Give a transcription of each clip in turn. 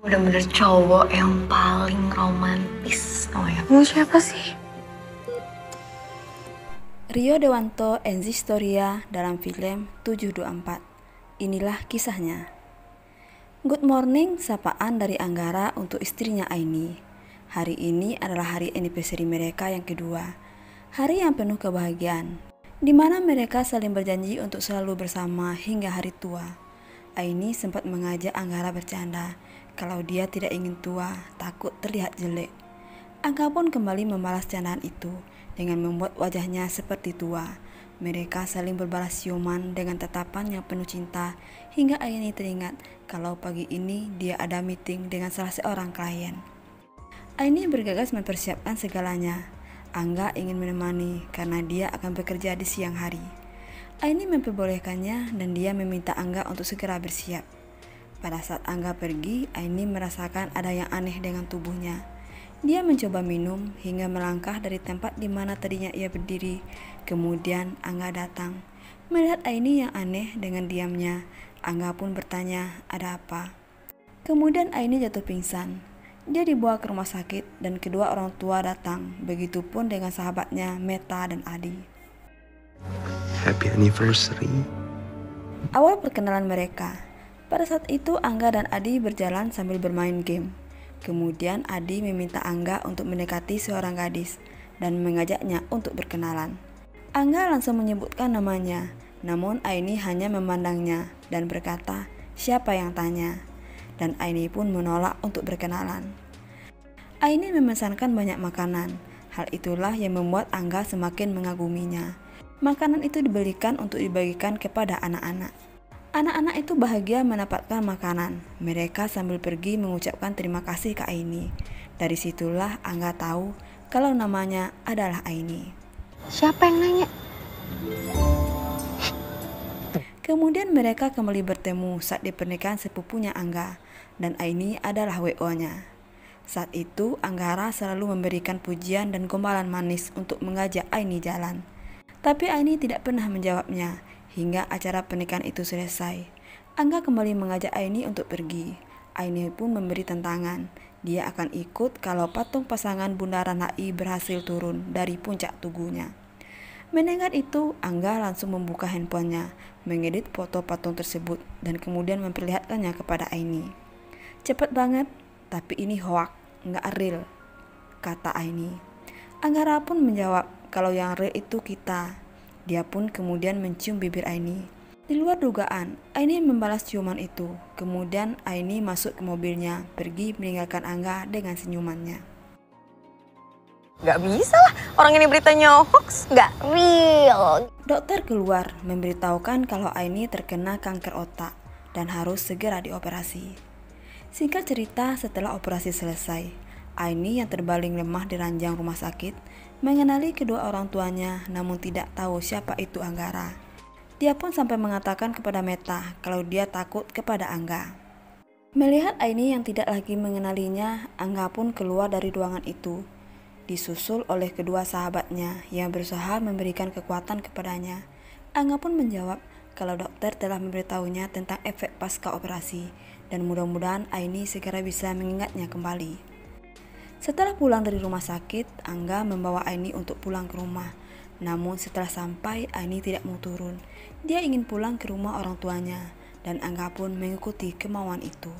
Bener-bener cowok yang paling romantis. Oh ya. Kamu siapa sih? Rio Dewanto and Zistoria dalam film 724. Inilah kisahnya. Good morning, sapaan dari Anggara untuk istrinya Aini. Hari ini adalah hari anniversary mereka yang kedua. Hari yang penuh kebahagiaan, di mana mereka saling berjanji untuk selalu bersama hingga hari tua. Aini sempat mengajak Anggara bercanda kalau dia tidak ingin tua, takut terlihat jelek. Angga pun kembali membalas candaan itu dengan membuat wajahnya seperti tua. Mereka saling berbalas ciuman dengan tatapan yang penuh cinta hingga Aini teringat kalau pagi ini dia ada meeting dengan salah seorang klien. Aini bergegas mempersiapkan segalanya. Angga ingin menemani karena dia akan bekerja di siang hari. Aini memperbolehkannya dan dia meminta Angga untuk segera bersiap. Pada saat Angga pergi, Aini merasakan ada yang aneh dengan tubuhnya. Dia mencoba minum hingga melangkah dari tempat di mana tadinya ia berdiri. Kemudian Angga datang. Melihat Aini yang aneh dengan diamnya, Angga pun bertanya, ada apa? Kemudian Aini jatuh pingsan. Dia dibawa ke rumah sakit dan kedua orang tua datang. Begitupun dengan sahabatnya Meta dan Adi. Happy anniversary. Awal perkenalan mereka. Pada saat itu Angga dan Adi berjalan sambil bermain game. Kemudian Adi meminta Angga untuk mendekati seorang gadis dan mengajaknya untuk berkenalan. Angga langsung menyebutkan namanya, namun Aini hanya memandangnya dan berkata, siapa yang tanya? Dan Aini pun menolak untuk berkenalan. Aini memesankan banyak makanan. Hal itulah yang membuat Angga semakin mengaguminya. Makanan itu dibelikan untuk dibagikan kepada anak-anak. Anak-anak itu bahagia mendapatkan makanan. Mereka sambil pergi mengucapkan terima kasih ke Aini. Dari situlah Angga tahu kalau namanya adalah Aini. Siapa yang nanya? Kemudian mereka kembali bertemu saat di pernikahan sepupunya Angga, dan Aini adalah WO-nya. Saat itu Anggara selalu memberikan pujian dan gombalan manis untuk mengajak Aini jalan. Tapi Aini tidak pernah menjawabnya. Hingga acara pernikahan itu selesai, Angga kembali mengajak Aini untuk pergi. Aini pun memberi tantangan. Dia akan ikut kalau patung pasangan Bundaran HI berhasil turun dari puncak tugunya. Mendengar itu, Angga langsung membuka handphonenya, mengedit foto patung tersebut, dan kemudian memperlihatkannya kepada Aini. Cepat banget, tapi ini hoax, nggak real, kata Aini. Anggara pun menjawab kalau yang real itu kita. Dia pun kemudian mencium bibir Aini. Di luar dugaan, Aini membalas ciuman itu. Kemudian Aini masuk ke mobilnya, pergi meninggalkan Angga dengan senyumannya. Gak bisa lah, orang ini beritanya hoax, gak real. Dokter keluar memberitahukan kalau Aini terkena kanker otak dan harus segera dioperasi. Singkat cerita, setelah operasi selesai, Aini yang terbaring lemah di ranjang rumah sakit mengenali kedua orang tuanya namun tidak tahu siapa itu Anggara. Dia pun sampai mengatakan kepada Meta kalau dia takut kepada Angga. Melihat Aini yang tidak lagi mengenalinya, Angga pun keluar dari ruangan itu, disusul oleh kedua sahabatnya yang berusaha memberikan kekuatan kepadanya. Angga pun menjawab kalau dokter telah memberitahunya tentang efek pasca operasi dan mudah-mudahan Aini segera bisa mengingatnya kembali. Setelah pulang dari rumah sakit, Angga membawa Aini untuk pulang ke rumah. Namun setelah sampai, Aini tidak mau turun. Dia ingin pulang ke rumah orang tuanya, dan Angga pun mengikuti kemauan itu.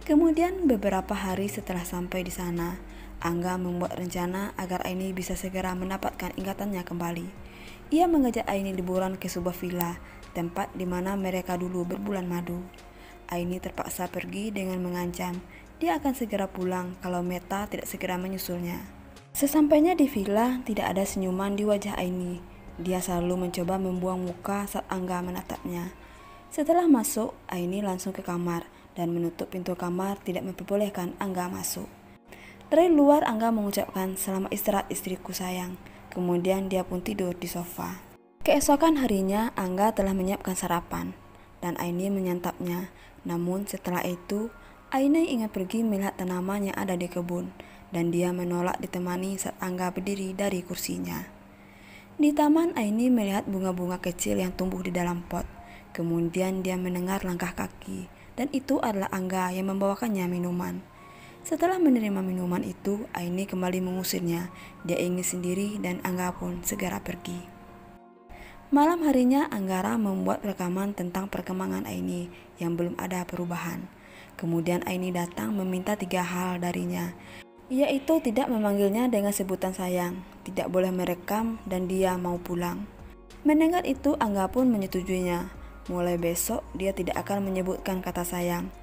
Kemudian beberapa hari setelah sampai di sana, Angga membuat rencana agar Aini bisa segera mendapatkan ingatannya kembali. Ia mengajak Aini liburan ke sebuah villa, tempat di mana mereka dulu berbulan madu. Aini terpaksa pergi dengan mengancam dia akan segera pulang kalau Meta tidak segera menyusulnya. Sesampainya di villa, tidak ada senyuman di wajah Aini. Dia selalu mencoba membuang muka saat Angga menatapnya. Setelah masuk, Aini langsung ke kamar dan menutup pintu kamar tidak memperbolehkan Angga masuk. Dari luar, Angga mengucapkan selamat istirahat istriku sayang. Kemudian dia pun tidur di sofa. Keesokan harinya, Angga telah menyiapkan sarapan dan Aini menyantapnya. Namun setelah itu, Aini ingin pergi melihat tanaman yang ada di kebun, dan dia menolak ditemani saat Angga berdiri dari kursinya. Di taman, Aini melihat bunga-bunga kecil yang tumbuh di dalam pot. Kemudian dia mendengar langkah kaki, dan itu adalah Angga yang membawakannya minuman. Setelah menerima minuman itu, Aini kembali mengusirnya. Dia ingin sendiri dan Angga pun segera pergi. Malam harinya Anggara membuat rekaman tentang perkembangan Aini yang belum ada perubahan. Kemudian Aini datang meminta 3 hal darinya, yaitu tidak memanggilnya dengan sebutan sayang, tidak boleh merekam, dan dia mau pulang. Mendengar itu Angga pun menyetujuinya. Mulai besok dia tidak akan menyebutkan kata sayang.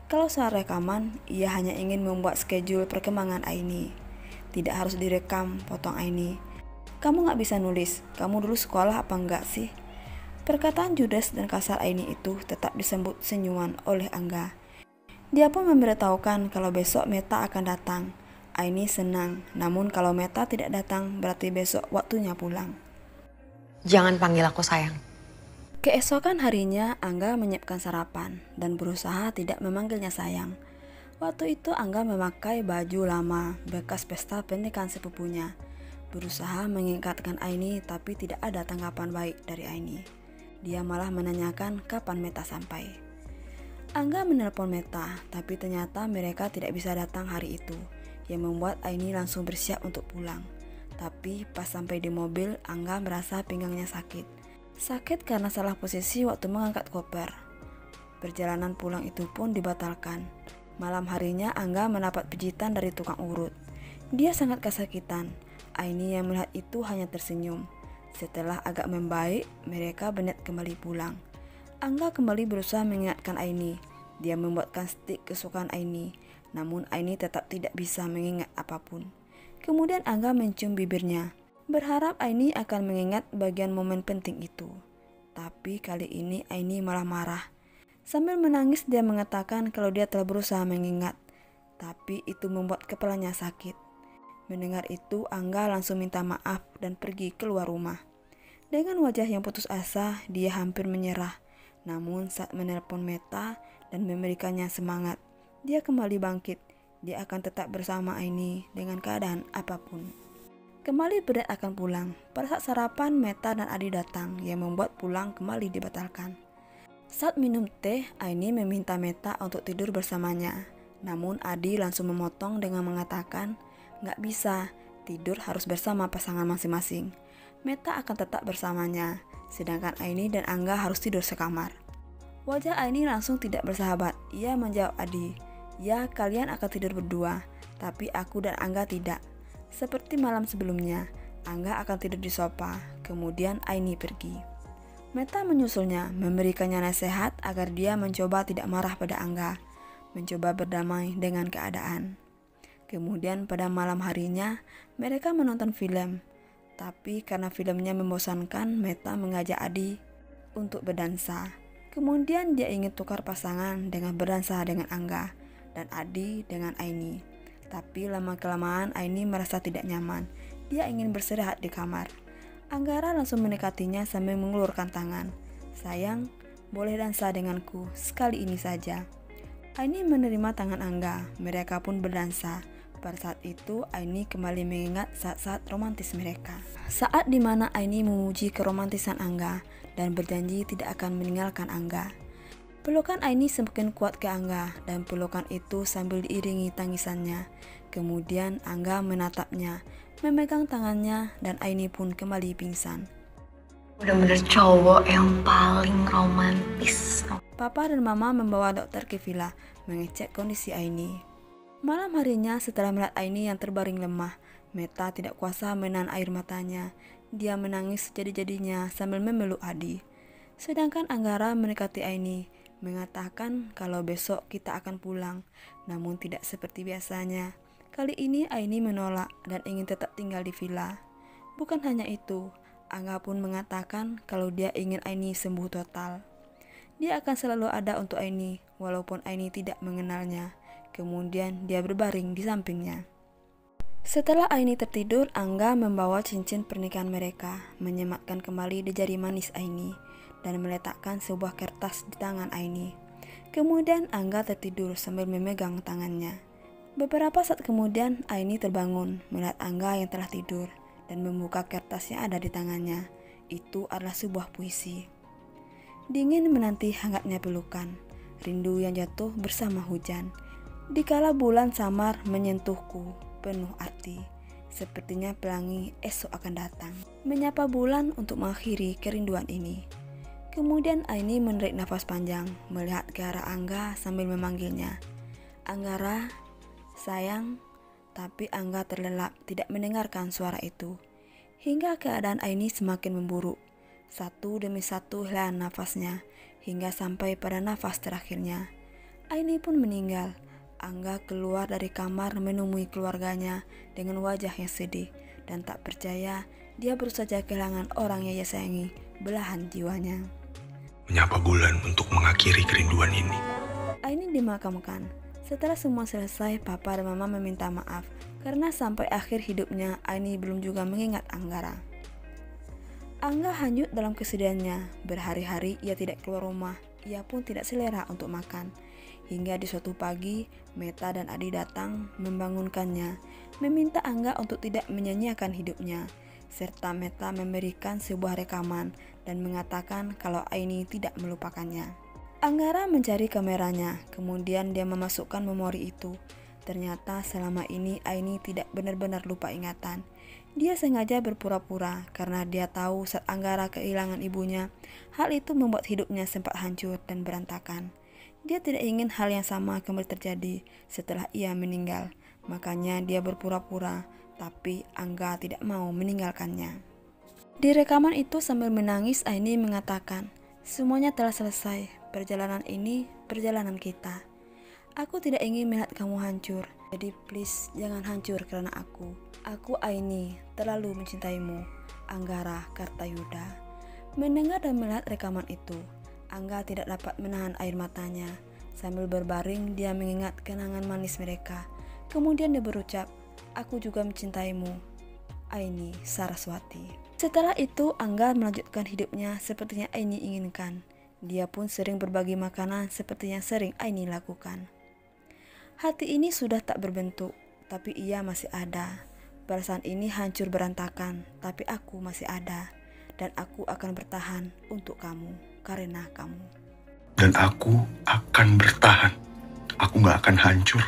Kalau soal rekaman, ia hanya ingin membuat schedule perkembangan Aini. Tidak harus direkam, potong Aini. Kamu gak bisa nulis, kamu dulu sekolah apa enggak sih? Perkataan judes dan kasar Aini itu tetap disambut senyuman oleh Angga. Dia pun memberitahukan kalau besok Meta akan datang. Aini senang, namun kalau Meta tidak datang berarti besok waktunya pulang. Jangan panggil aku sayang. Keesokan harinya Angga menyiapkan sarapan dan berusaha tidak memanggilnya sayang. Waktu itu Angga memakai baju lama bekas pesta pernikahan sepupunya. Berusaha mengingatkan Aini tapi tidak ada tanggapan baik dari Aini. Dia malah menanyakan kapan Meta sampai. Angga menelpon Meta tapi ternyata mereka tidak bisa datang hari itu, yang membuat Aini langsung bersiap untuk pulang. Tapi pas sampai di mobil, Angga merasa pinggangnya sakit. Sakit karena salah posisi waktu mengangkat koper. Perjalanan pulang itu pun dibatalkan. Malam harinya Angga mendapat pijitan dari tukang urut. Dia sangat kesakitan. Aini yang melihat itu hanya tersenyum. Setelah agak membaik, mereka berniat kembali pulang. Angga kembali berusaha mengingatkan Aini. Dia membuatkan stik kesukaan Aini, namun Aini tetap tidak bisa mengingat apapun. Kemudian Angga mencium bibirnya, berharap Aini akan mengingat bagian momen penting itu. Tapi kali ini Aini malah marah. Sambil menangis dia mengatakan kalau dia telah berusaha mengingat, tapi itu membuat kepalanya sakit. Mendengar itu Angga langsung minta maaf dan pergi keluar rumah. Dengan wajah yang putus asa, dia hampir menyerah. Namun saat menelpon Meta dan memberikannya semangat, dia kembali bangkit. Dia akan tetap bersama Aini dengan keadaan apapun. Kembali berat akan pulang. Pada saat sarapan, Meta dan Adi datang yang membuat pulang kembali dibatalkan. Saat minum teh, Aini meminta Meta untuk tidur bersamanya. Namun Adi langsung memotong dengan mengatakan, "Gak bisa, tidur harus bersama pasangan masing-masing. Meta akan tetap bersamanya, sedangkan Aini dan Angga harus tidur sekamar." Wajah Aini langsung tidak bersahabat. Ia menjawab Adi, "Ya, kalian akan tidur berdua, tapi aku dan Angga tidak. Seperti malam sebelumnya, Angga akan tidur di sofa." Kemudian Aini pergi. Meta menyusulnya, memberikannya nasihat agar dia mencoba tidak marah pada Angga, mencoba berdamai dengan keadaan. Kemudian pada malam harinya, mereka menonton film. Tapi karena filmnya membosankan, Meta mengajak Adi untuk berdansa. Kemudian dia ingin tukar pasangan dengan berdansa dengan Angga dan Adi dengan Aini. Tapi lama-kelamaan Aini merasa tidak nyaman. Dia ingin beristirahat di kamar. Anggara langsung mendekatinya sambil mengulurkan tangan. "Sayang, boleh dansa denganku sekali ini saja." Aini menerima tangan Angga. Mereka pun berdansa. Pada saat itu Aini kembali mengingat saat-saat romantis mereka. Saat dimana Aini memuji keromantisan Angga dan berjanji tidak akan meninggalkan Angga. Pelukan Aini semakin kuat ke Angga dan pelukan itu sambil diiringi tangisannya. Kemudian Angga menatapnya, memegang tangannya dan Aini pun kembali pingsan. Bener-bener cowok yang paling romantis. Papa dan Mama membawa dokter ke villa mengecek kondisi Aini. Malam harinya setelah melihat Aini yang terbaring lemah, Meta tidak kuasa menahan air matanya. Dia menangis jadi-jadinya sambil memeluk Adi. Sedangkan Anggara mendekati Aini, mengatakan kalau besok kita akan pulang, namun tidak seperti biasanya. Kali ini Aini menolak dan ingin tetap tinggal di villa. Bukan hanya itu, Angga pun mengatakan kalau dia ingin Aini sembuh total. Dia akan selalu ada untuk Aini, walaupun Aini tidak mengenalnya. Kemudian dia berbaring di sampingnya. Setelah Aini tertidur, Angga membawa cincin pernikahan mereka, menyematkan kembali di jari manis Aini, dan meletakkan sebuah kertas di tangan Aini. Kemudian Angga tertidur sambil memegang tangannya. Beberapa saat kemudian Aini terbangun melihat Angga yang telah tidur dan membuka kertas yang ada di tangannya. Itu adalah sebuah puisi. Dingin menanti hangatnya pelukan. rindu yang jatuh bersama hujan. Dikala bulan samar menyentuhku, penuh arti, sepertinya pelangi esok akan datang, menyapa bulan untuk mengakhiri kerinduan ini. Kemudian Aini menarik nafas panjang, melihat ke arah Angga sambil memanggilnya. Anggara, sayang. Tapi Angga terlelap, tidak mendengarkan suara itu. Hingga keadaan Aini semakin memburuk. Satu demi satu helaan nafasnya, hingga sampai pada nafas terakhirnya. Aini pun meninggal. Angga keluar dari kamar menemui keluarganya dengan wajah yang sedih dan tak percaya dia baru saja kehilangan orang yang ia sayangi, belahan jiwanya. Menyapa bulan untuk mengakhiri kerinduan ini. Aini dimakamkan. Setelah semua selesai, Papa dan Mama meminta maaf karena sampai akhir hidupnya Aini belum juga mengingat Anggara. Angga hanyut dalam kesedihannya. Berhari-hari ia tidak keluar rumah. Ia pun tidak selera untuk makan. Hingga di suatu pagi, Meta dan Adi datang membangunkannya, meminta Angga untuk tidak menyanyiakan hidupnya, serta Meta memberikan sebuah rekaman dan mengatakan kalau Aini tidak melupakannya. Anggara mencari kameranya, kemudian dia memasukkan memori itu. Ternyata selama ini Aini tidak benar-benar lupa ingatan. Dia sengaja berpura-pura karena dia tahu saat Anggara kehilangan ibunya, hal itu membuat hidupnya sempat hancur dan berantakan. Dia tidak ingin hal yang sama kembali terjadi setelah ia meninggal. Makanya dia berpura-pura, tapi Angga tidak mau meninggalkannya. Di rekaman itu sambil menangis Aini mengatakan, semuanya telah selesai, perjalanan ini perjalanan kita. Aku tidak ingin melihat kamu hancur, jadi please jangan hancur karena aku. Aku Aini, terlalu mencintaimu. Anggara Kartayuda. Mendengar dan melihat rekaman itu, Angga tidak dapat menahan air matanya. Sambil berbaring, dia mengingat kenangan manis mereka. Kemudian dia berucap, aku juga mencintaimu, Aini Saraswati. Setelah itu, Angga melanjutkan hidupnya seperti yang Aini inginkan. Dia pun sering berbagi makanan seperti yang sering Aini lakukan. Hati ini sudah tak berbentuk, tapi ia masih ada. Perasaan ini hancur berantakan, tapi aku masih ada. Dan aku akan bertahan untuk kamu, karena kamu. Dan aku akan bertahan. Aku gak akan hancur.